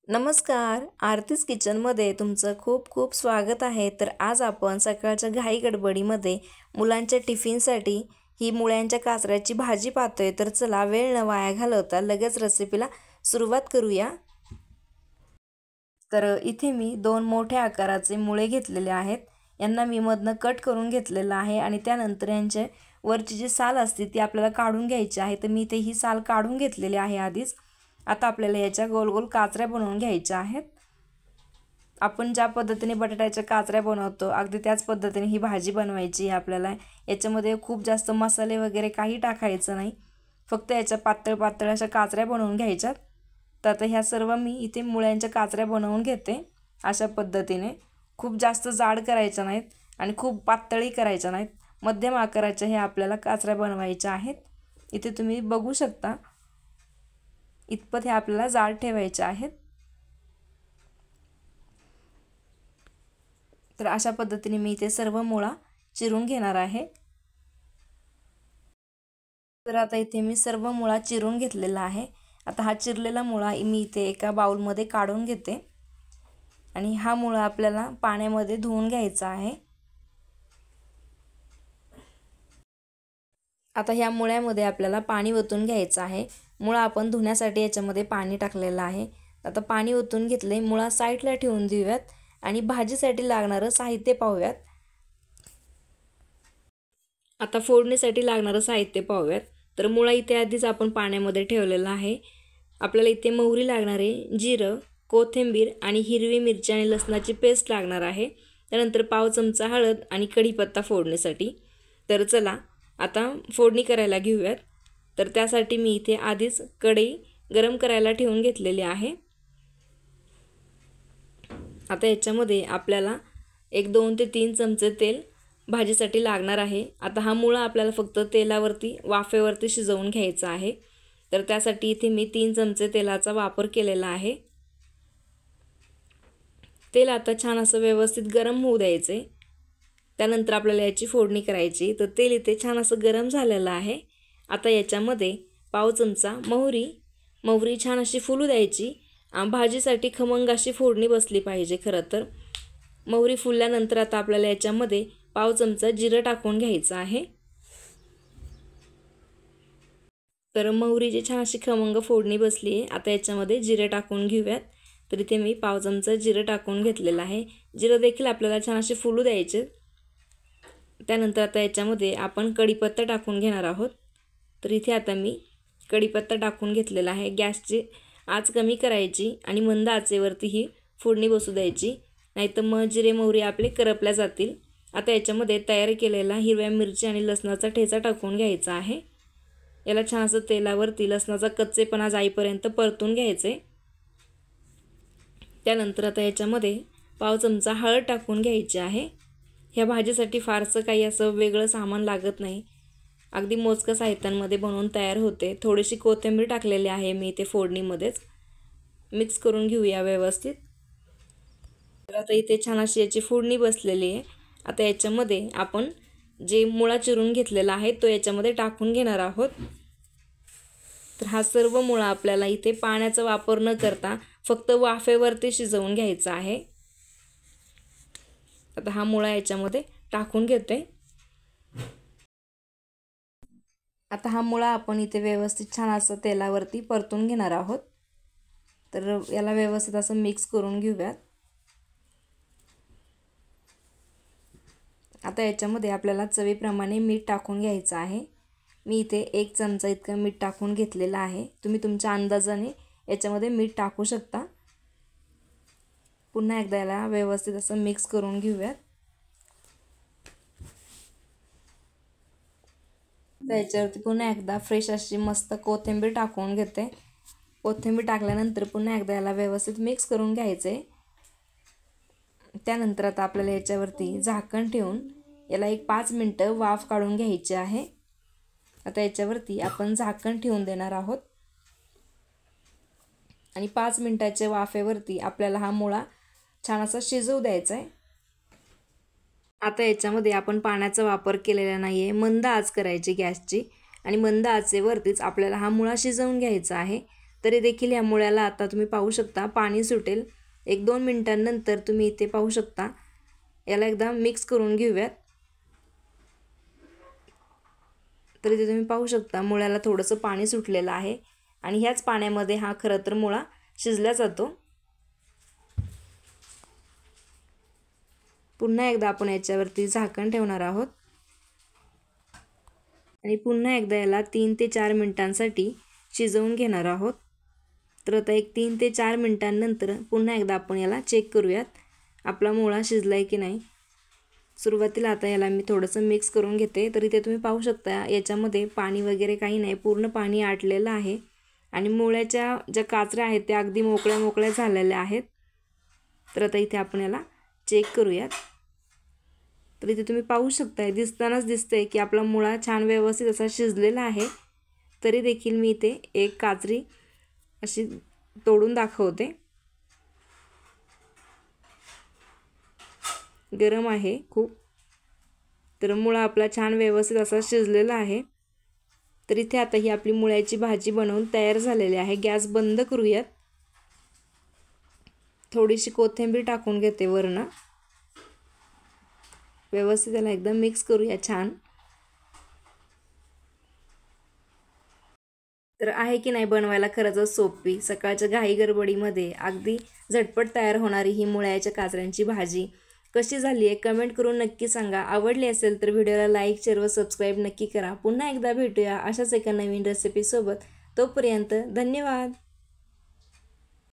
नमस्कार, आरतीच किचनमध्ये तुमचं खूप खूप स्वागत आहे। तर आज आपण सकाळच्या घाई गडबडीमध्ये मुलांच्या टिफिनसाठी ही मुळ्यांच्या काचऱ्याची भाजी पाहतोय। तर चला वेळ न वाया घालवता लगेच रेसिपीला सुरुवात करूया। तर इथे मी 2 मोठ्या आकाराचे मुळे घेतलेले आहेत। यांना मी मधनं कट करून घेतलेलं आहे आणि त्यानंतर यांचे वरची जी साल असते ती आपल्याला काढून घ्यायची आहे। तर मी इथे ही साल काढून घेतलेली आहे आधीच। आता आपल्याला याच्या गोल गोल काचऱ्या बनवून घ्यायच्या आहेत। आपण ज्या पद्धतीने बटाट्याच्या काचऱ्या बनवतो अगदी त्याच पद्धतीने ही भाजी बनवायची आहे आपल्याला। याच्यामध्ये खूप जास्त मसाले वगैरे काही टाकायचं नाही, फक्त याच्या पातळ पातळ अशा काचऱ्या बनवून घ्यायच्यात। तर आता ह्या सर्व मी इथे मुळ्यांच्या काचऱ्या बनवून घेते अशा पद्धतीने। खूप जास्त जाड करायच्या नाहीत आणि खूप पातळही करायच्या नाहीत, मध्यम आकाराच्या हे आपल्याला काचऱ्या बनवायच्या आहेत। इथे तुम्ही बघू शकता इतपत हे आपल्याला जाड ठेवायचे आहेत। तर अशा पद्धतीने मी इथे सर्व मुळा चिरून घेणार आहे। तर आता इथे मी सर्व मुळा चिरून घेतलेला आहे। आता हा चिरलेला मुळा मी इथे एका बाउलमध्ये काढून घेते आणि हा मुळा आपल्याला पाण्यामध्ये धुवून घ्यायचा आहे। आता ह्या मुळ्यामध्ये आपल्याला पाणी ओतून घ्यायचं आहे। मुळा आपण धुण्यासाठी याच्यामध्ये पाणी टाकलेलं आहे। आता पाणी ओतून घेतले, मुळा साईडला ठेवून देऊयात आणि भाजीसाठी लागणारं साहित्य पाहूयात। आता फोडणीसाठी लागणारं साहित्य पाहूयात। तर मुळा इथे आधीच आपण पाण्यामध्ये ठेवलेला आहे। आपल्याला इथे मोहरी लागणार आहे, जिरं, कोथिंबीर आणि हिरवी मिरची आणि लसणाची पेस्ट लागणार आहे। त्यानंतर पाव चमचा हळद आणि कढीपत्ता फोडणीसाठी। तर चला आता फोडणी करायला घेऊयात। तर त्यासाठी मी इथे आधीच कढई गरम करायला ठेवून घेतलेली आहे। आता याच्यामध्ये आपल्याला 1-2 ते 3 चमचे तेल भाजीसाठी लागणार आहे। आता हा मुळा आपल्याला फक्त तेलावरती वाफेवरती शिजवून घ्यायचा आहे। तर त्यासाठी इथे मी 3 चमचे तेलाचा वापर केलेला आहे। तेल आता छान असं व्यवस्थित गरम होऊ द्यायचे। त्यानंतर आपल्याला याची फोडणी करायची। तर तेल इथे छान असं गरम झालेलं आहे। आता याच्यामध्ये पाव चमचा मोहरी छान अशी फुलू द्यायची। भाजीसाठी खमंग अशी फोडणी बसली पाहिजे खरं तर। मोहरी फुलल्यानंतर आता आपल्याला याच्यामध्ये पाव चमचा जिरं टाकून घ्यायचं आहे। तर मोहरीची छान अशी खमंग फोडणी बसली आहे। आता याच्यामध्ये जिरे टाकून घेऊयात। तर इथे मी पाव चमचा जिरं टाकून घेतलेलं आहे। जिरं देखील आपल्याला छान असे फुलू द्यायचे। त्यानंतर आता याच्यामध्ये आपण कढीपत्ता टाकून घेणार आहोत। तर इथे आता मी कढीपत्ता टाकून घेतलेला आहे। गॅसची आच कमी करायची आणि मंद आचेवरती ही फोडणी बसू द्यायची, नाहीतर मग जिरे मोहरी आपले करपल्या जातील। आता याच्यामध्ये तयार केलेला हिरव्या मिरची आणि लसणाचा ठेचा टाकून घ्यायचा आहे। याला छान असं तेलावरती लसणाचा कच्चेपणा जाईपर्यंत परतून घ्यायचे। त्यानंतर आता याच्यामध्ये पाव चमचा हळद टाकून घ्यायची आहे। ह्या भाजीसाठी फारसं काही असं वेगळं सामान लागत नाही, अगदी मोजक्या साहित्यांमध्ये बनवून तयार होते। थोडीशी कोथिंबीर टाकलेली आहे मी इथे फोडणीमध्येच। मिक्स करून घेऊया व्यवस्थित। तर आता इथे छान अशी याची फोडणी बसलेली आहे। आता याच्यामध्ये आपण जे मुळा चिरून घेतलेला आहे तो याच्यामध्ये टाकून घेणार आहोत। तर हा सर्व मुळा आपल्याला इथे पाण्याचा वापर न करता फक्त वाफेवरती शिजवून घ्यायचा आहे। आता हा मुळा याच्यामध्ये टाकून घेते। आता हा मुळा आपण इथे व्यवस्थित छान असं तेलावरती परतून घेणार आहोत। तर याला व्यवस्थित असं मिक्स करून घेऊयात। आता याच्यामध्ये आपल्याला चवीप्रमाणे मीठ टाकून घ्यायचं आहे। मी इथे 1 चमचा इतकं मीठ टाकून घेतलेलं आहे। तुम्ही तुमच्या अंदाजाने याच्यामध्ये मीठ टाकू शकता। पुन्हा एकदा याला व्यवस्थित असं मिक्स करून घेऊयात। त्याच्यावरती पुन्हा एकदा फ्रेश अशी मस्त कोथिंबीर टाकून घेते। कोथिंबीर टाकल्यानंतर पुन्हा एकदा याला व्यवस्थित मिक्स करून घ्यायचे। त्यानंतर आता आपल्याला याच्यावरती झाकण ठेवून याला 5 मिनिटं वाफ काढून घ्यायची आहे। आता याच्यावरती आपण झाकण ठेवून देणार आहोत आणि 5 मिनिटाच्या वाफेवरती आपल्याला हा मुळा छान असा शिजवू द्यायचा आहे। आता याच्यामध्ये आपण पाण्याचा वापर केलेला नाही आहे, मंद आच करायची गॅसची आणि मंद आचेवरतीच आपल्याला हा मुळा शिजवून घ्यायचा आहे। तरी देखील या मुळ्याला आता तुम्ही पाहू शकता पाणी सुटेल. 1-2 मिनिटांनंतर तुम्ही इथे पाहू शकता. याला एकदा मिक्स करून घेऊयात. तर इथे तुम्ही पाहू शकता मुळ्याला थोडंसं पाणी सुटलेलं आहे आणि ह्याच पाण्यामध्ये हा खरं तर मुळा शिजला जातो. पुन्हा एकदा आपण याच्यावरती झाकण ठेवणार आहोत आणि पुन्हा एकदा याला 3 ते 4 मिनिटांसाठी शिजवून घेणार आहोत. तर आता एक 3 ते 4 मिनिटांनंतर पुन्हा एकदा आपण याला चेक करूयात आपला मुळा शिजलाय की नाही. सुरुवातीला आता याला मी थोडंसं मिक्स करून घेते. तर इथे तुम्ही पाहू शकता याच्यामध्ये पाणी वगैरे काही नाही, पूर्ण पाणी आटलेलं आहे आणि मुळ्याच्या ज्या काचऱ्या आहेत त्या अगदी मोकळ्या मोकळ्या झालेल्या आहेत. तर आता इथे आपण याला चेक करूयात. तर इथे तुम्ही पाहू शकता दिसतानाच दिसतंय की आपला मुळा छान व्यवस्थित असा शिजलेला आहे. तरी देखील मी इथे एक काचरी अशी तोडून दाखवते. गरम आहे खूप. तर मुळा आपला छान व्यवस्थित असा शिजलेला आहे. तर इथे आता ही आपली मुळ्याची भाजी बनवून तयार झालेली आहे. गॅस बंद करूयात. थोडीशी कोथिंबीर टाकून घेते वरून. व्यवस्थित त्याला एकदम मिक्स करूया छान. तर आहे की नाही बनवायला खरंच सोपी, सकाळच्या घाई गडबडीमध्ये अगदी झटपट तयार होणारी ही मुळ्याच्या काचऱ्यांची भाजी कशी झाली आहे कमेंट करून नक्की सांगा. आवडली असेल तर व्हिडिओला लाईक, शेअर व सबस्क्राईब नक्की करा. पुन्हा एकदा भेटूया अशाच एका नवीन रेसिपीसोबत. तोपर्यंत धन्यवाद.